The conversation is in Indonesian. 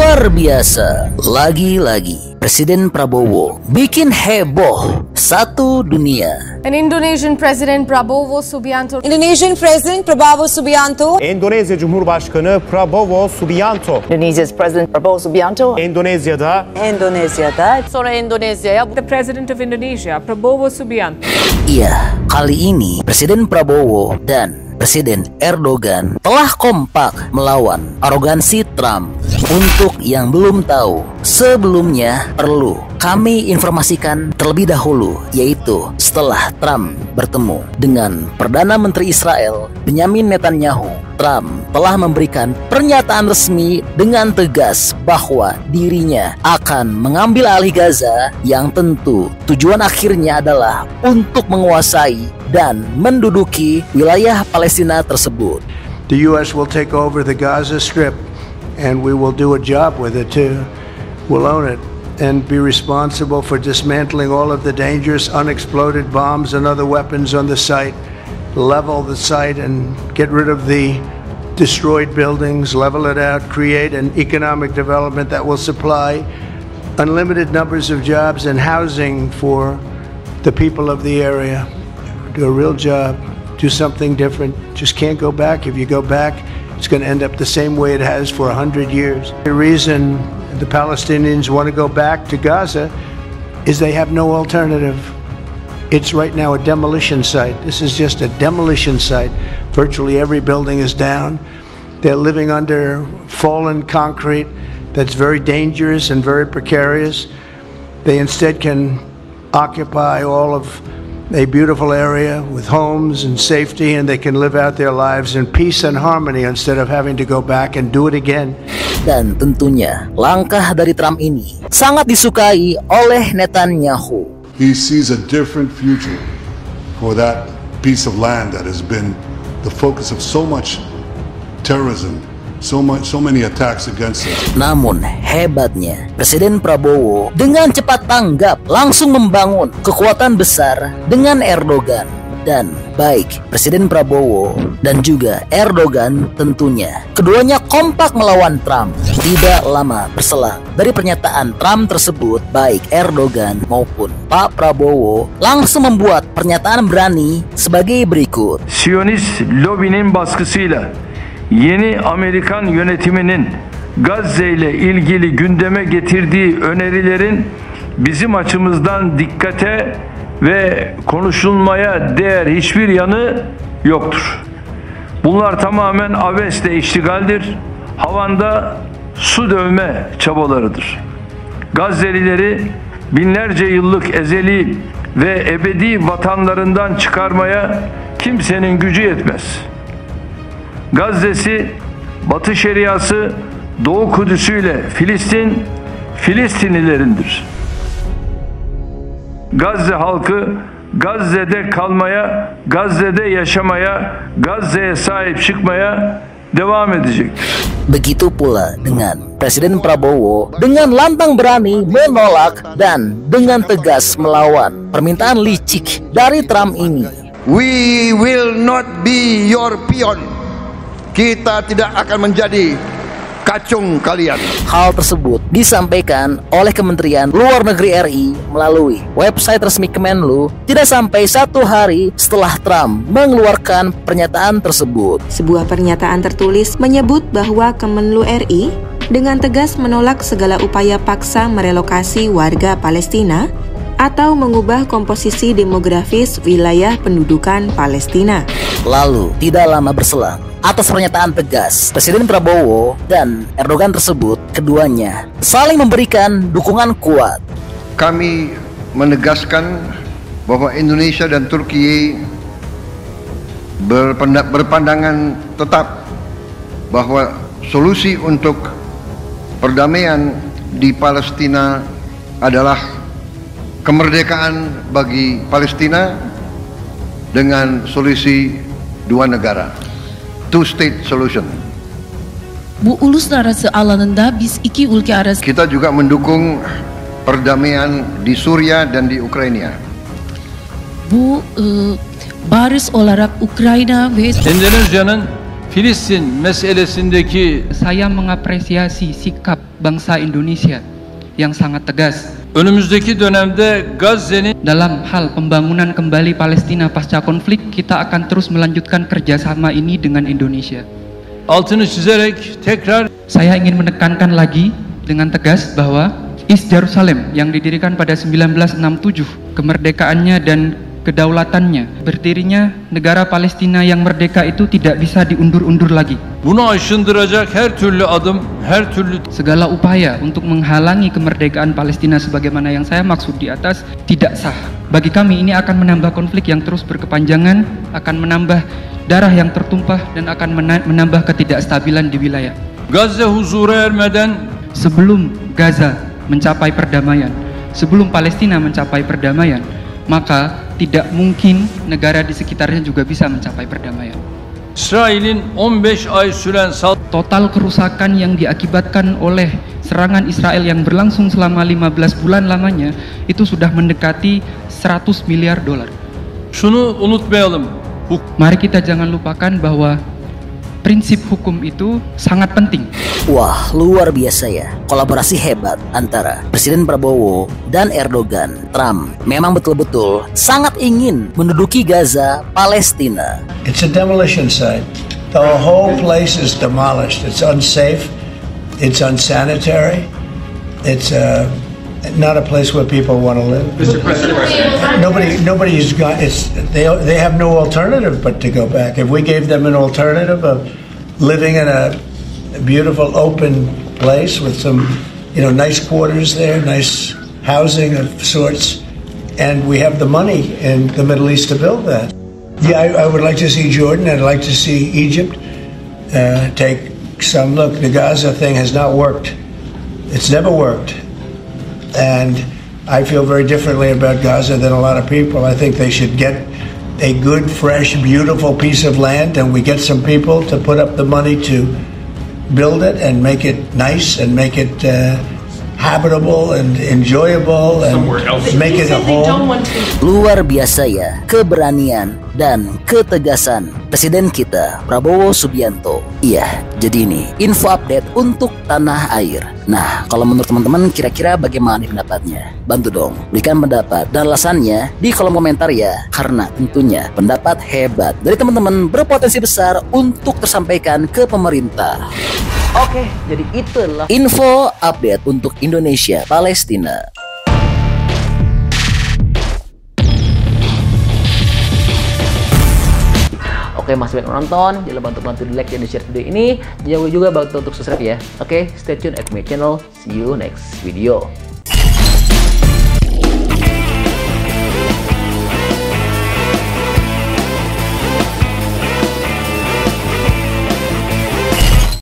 Luar biasa, lagi-lagi Presiden Prabowo bikin heboh satu dunia. And Indonesian President Prabowo Subianto. Indonesian President Prabowo Subianto. Endonezya Cumhurbaşkanı Prabowo Subianto. Indonesia's President Prabowo Subianto. Endonezya'da. Sonra Endonezya'ya. The President of Indonesia, Prabowo Subianto. Iya, kali ini Presiden Prabowo dan Presiden Erdogan telah kompak melawan arogansi Trump. Untuk yang belum tahu, sebelumnya perlu kami informasikan terlebih dahulu, yaitu setelah Trump bertemu dengan Perdana Menteri Israel Benyamin Netanyahu, Trump telah memberikan pernyataan resmi dengan tegas bahwa dirinya akan mengambil alih Gaza, yang tentu tujuan akhirnya adalah untuk menguasai dan menduduki wilayah Palestina tersebut. The U.S. will take over the Gaza Strip, and we will do a job with it too. We'll own it and be responsible for dismantling all of the dangerous unexploded bombs and other weapons on the site, level the site and get rid of the destroyed buildings, level it out, create an economic development that will supply unlimited numbers of jobs and housing for the people of the area. Do a real job, do something different. Just can't go back. If you go back, it's going to end up the same way it has for 100 years. The reason the Palestinians want to go back to Gaza is they have no alternative. It's right now a demolition site. This is just a demolition site. Virtually every building is down. They're living under fallen concrete that's very dangerous and very precarious. They instead can occupy all of a beautiful area with homes and safety, and they can live out their lives in peace and harmony instead of having to go back and do it again. Dan tentunya langkah dari Trump ini sangat disukai oleh Netanyahu. He sees a different future for that piece of land that has been the focus of so much terrorism, so many attacks against us. Namun hebatnya Presiden Prabowo dengan cepat tanggap langsung membangun kekuatan besar dengan Erdogan. Dan baik Presiden Prabowo dan juga Erdogan tentunya keduanya kompak melawan Trump. Tidak lama berselang dari pernyataan Trump tersebut, baik Erdogan maupun Pak Prabowo langsung membuat pernyataan berani sebagai berikut. Siyonist lobinin baskısıyla yeni Amerikan yönetiminin Gazze ile ilgili gündeme getirdiği önerilerin bizim açımızdan dikkate ve konuşulmaya değer hiçbir yanı yoktur. Bunlar tamamen abesle iştigaldir, havanda su dövme çabalarıdır. Gazze'lileri binlerce yıllık ezeli ve ebedi vatanlarından çıkarmaya kimsenin gücü yetmez. Gazze'si, Batı Şeriası, Doğu Kudüs'üyle Filistin, Filistinlilerindir. Gazze halkı Gazze'de kalmaya, Gazze'de yaşamaya, Gazze'ye sahip çıkmaya devam edecektir. Begitu pula dengan Presiden Prabowo dengan lantang berani menolak dan dengan tegas melawan permintaan licik dari Trump ini. We will not be your peon. Kita tidak akan menjadi kacung kalian. Hal tersebut disampaikan oleh Kementerian Luar Negeri RI melalui website resmi Kemenlu tidak sampai 1 hari setelah Trump mengeluarkan pernyataan tersebut. Sebuah pernyataan tertulis menyebut bahwa Kemenlu RI dengan tegas menolak segala upaya paksa merelokasi warga Palestina atau mengubah komposisi demografis wilayah pendudukan Palestina. Lalu, tidak lama berselang, atas pernyataan tegas Presiden Prabowo dan Erdogan tersebut, keduanya saling memberikan dukungan kuat. Kami menegaskan bahwa Indonesia dan Turki berpandangan tetap bahwa solusi untuk perdamaian di Palestina adalah kemerdekaan bagi Palestina dengan solusi dua negara, two-state solution. Bu uluslararası alanında biz iki ülke arası. Kita juga mendukung perdamaian di Suriah dan di Ukraina. Bu barış olarak Ukrayna ve Endonezya'nın Filistin meselesindeki saya mengapresiasi sikap bangsa Indonesia yang sangat tegas. Önümüzdeki dönemde Gazze'nin dalam hal pembangunan kembali Palestina pasca konflik, kita akan terus melanjutkan kerjasama ini dengan Indonesia. altını çizerek tekrar Saya ingin menekankan lagi dengan tegas bahwa East Jerusalem yang didirikan pada 1967, kemerdekaannya dan kedaulatannya, berdirinya negara Palestina yang merdeka itu tidak bisa diundur-undur lagi. Bunu aşındıracak her türlü adım, her türlü segala upaya untuk menghalangi kemerdekaan Palestina sebagaimana yang saya maksud di atas tidak sah. Bagi kami ini akan menambah konflik yang terus berkepanjangan, akan menambah darah yang tertumpah dan akan menambah ketidakstabilan di wilayah. Gazze huzura ermeden sebelum Gaza mencapai perdamaian, sebelum Palestina mencapai perdamaian, maka tidak mungkin negara di sekitarnya juga bisa mencapai perdamaian. İsrail'in 15 ay süren total kerusakan yang diakibatkan oleh serangan Israel yang berlangsung selama 15 bulan lamanya itu sudah mendekati 100 miliar dolar. Şunu unutmayalım. Mari kita jangan lupakan bahwa prinsip hukum itu sangat penting. Wah, luar biasa ya. Kolaborasi hebat antara Presiden Prabowo dan Erdogan. Trump memang betul-betul sangat ingin menduduki Gaza, Palestina. It's a demolition site. The whole place is demolished. It's unsafe. It's unsanitary. It's not a place where people want to live. Mr. President, nobody's got. They have no alternative but to go back. If we gave them an alternative of living in a beautiful open place with some, nice quarters there, nice housing of sorts, and we have the money in the Middle East to build that. Yeah, I would like to see Jordan. I'd like to see Egypt take some look. The Gaza thing has not worked. It's never worked. And I feel very differently about Gaza than a lot of people. I think they should get a good, fresh, beautiful piece of land, and we get some people to put up the money to build it and make it nice and make it habitable and enjoyable and make it a home. Luar biasa ya, keberanian dan ketegasan Presiden kita Prabowo Subianto. Iya, jadi ini info update untuk tanah air. Nah, kalau menurut teman-teman kira-kira bagaimana pendapatnya? Bantu dong, berikan pendapat dan alasannya di kolom komentar ya. Karena tentunya pendapat hebat dari teman-teman berpotensi besar untuk tersampaikan ke pemerintah. Oke, jadi itulah info update untuk Indonesia Palestina. Oke, masih banyak nonton, jangan lupa untuk bantu di like dan di share video ini. Jangan lupa juga bantu untuk subscribe ya. Oke, stay tune at my channel. See you next video.